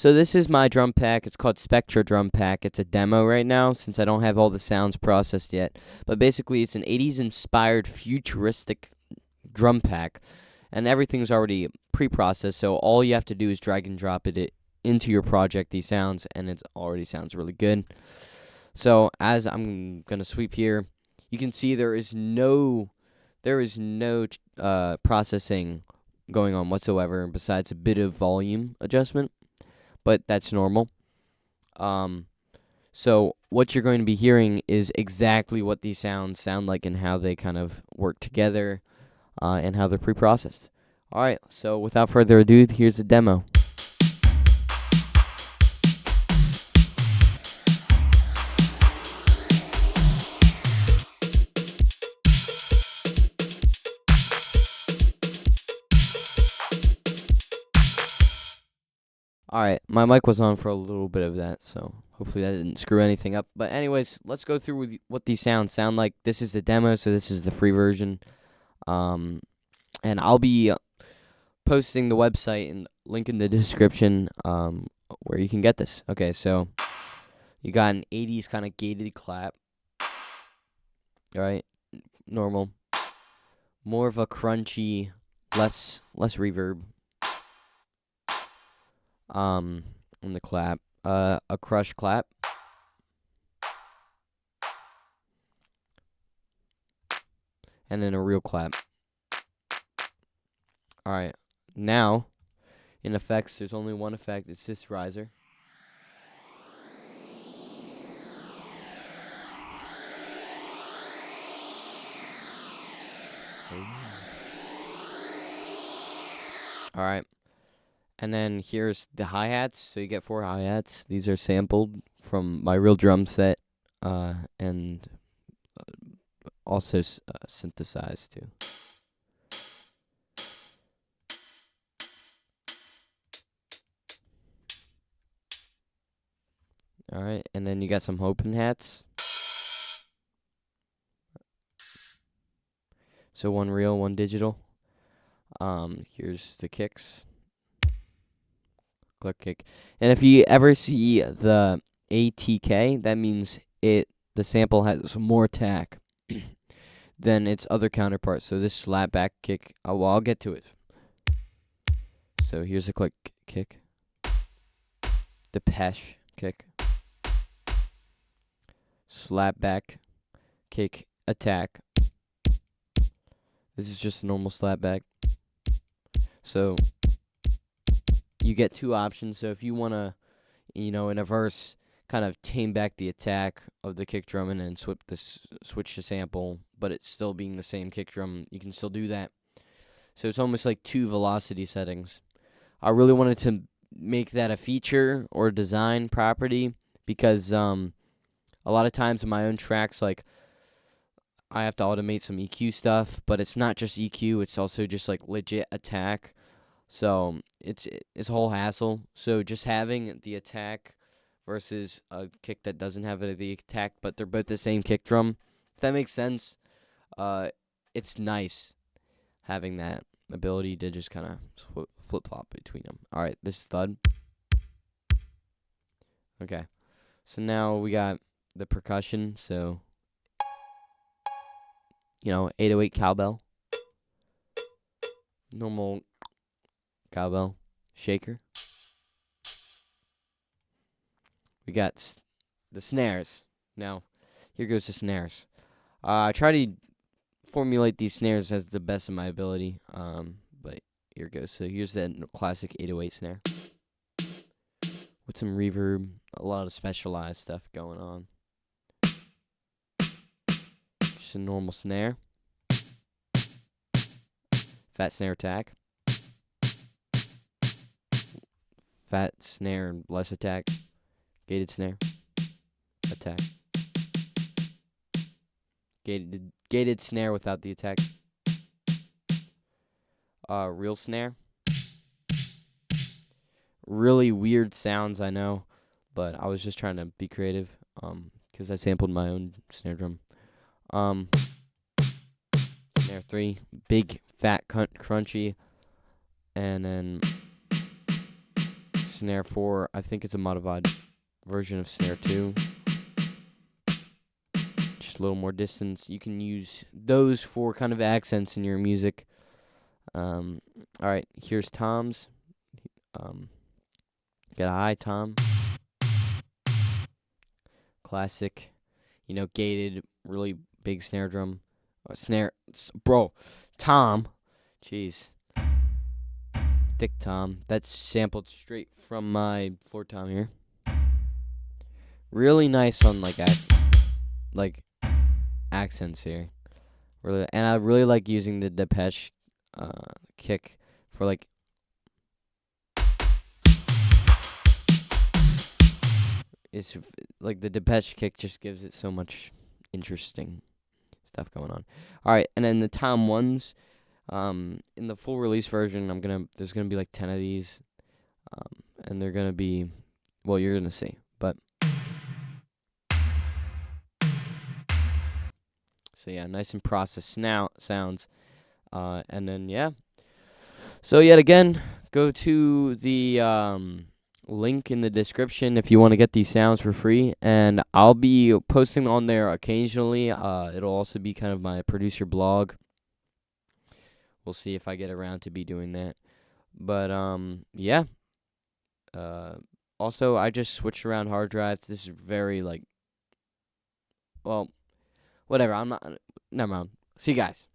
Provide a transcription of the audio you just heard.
So this is my drum pack. It's called Spectra Drumkit. It's a demo right now since I don't have all the sounds processed yet. But basically, it's an 80s inspired futuristic drum pack, and everything's already pre-processed. So all you have to do is drag and drop it into your project, these sounds, and it already sounds really good. So as I'm gonna sweep here, you can see there is no processing going on whatsoever besides a bit of volume adjustment, but that's normal. So what you're going to be hearing is exactly what these sounds sound like and how they kind of work together, and how they're pre-processed. All right, so without further ado, here's the demo. Alright, my mic was on for a little bit of that, so hopefully that didn't screw anything up. But anyways, let's go through with what these sounds sound like. This is the demo, so this is the free version. And I'll be posting the website and link in the description where you can get this. Okay, so you got an 80s kind of gated clap. Alright, normal. More of a crunchy, less reverb. On the clap, a crush clap, and then a real clap. Alright, now, in effects, there's only one effect, it's this riser. Alright. And then here's the hi-hats. So you get 4 hi-hats. These are sampled from my real drum set, and also synthesized too. Alright, and then you got some open hats. So 1 real, 1 digital. Here's the kicks. Click kick. And if you ever see the ATK, that means the sample has more attack than its other counterparts. So this slap back kick, I'll get to it. So here's the click kick. The pesh kick. Slap back kick attack. This is just a normal slap back. So you get 2 options. So if you want to, in a verse, kind of tame back the attack of the kick drum and then switch the sample, but it's still being the same kick drum, you can still do that. So it's almost like 2 velocity settings. I really wanted to make that a feature or design property because a lot of times in my own tracks, like, I have to automate some EQ stuff, but it's not just EQ, it's also just like legit attack. So it's a whole hassle. So just having the attack versus a kick that doesn't have the attack, but they're both the same kick drum, if that makes sense, it's nice having that ability to just kind of flip-flop between them. All right, this is thud. Okay, so now we got the percussion, so 808 cowbell, normal cowbell, shaker. We got the snares. Now, here goes the snares. I try to formulate these snares as the best of my ability, but here goes. So here's that classic 808 snare with some reverb, a lot of specialized stuff going on. Just a normal snare. Fat snare attack. Fat snare and less attack. Gated snare. Attack. Gated snare without the attack. Real snare. Really weird sounds, I know, but I was just trying to be creative, because I sampled my own snare drum. Snare 3, big, fat, crunchy, and then snare 4. I think it's a modified version of snare 2. Just a little more distance. You can use those for kind of accents in your music. All right, here's Tom's. Got a high tom. Classic, gated, really big snare drum. Tom. Jeez. Thick tom. That's sampled straight from my floor tom here. Really nice on like accents here. Really, and I really like using the Depeche kick for like it's like the Depeche kick just gives it so much interesting stuff going on. All right, and then the Tom ones, in the full release version, there's gonna be like 10 of these, and they're gonna be, well, you're gonna see, but so yeah, nice and processed sounds, and then yeah. So yet again, go to the link in the description if you want to get these sounds for free, and I'll be posting on there occasionally. It'll also be kind of my producer blog. We'll see if I get around to be doing that. But yeah. Also, I just switched around hard drives. This is very well, whatever. I'm not. Never mind. See you guys.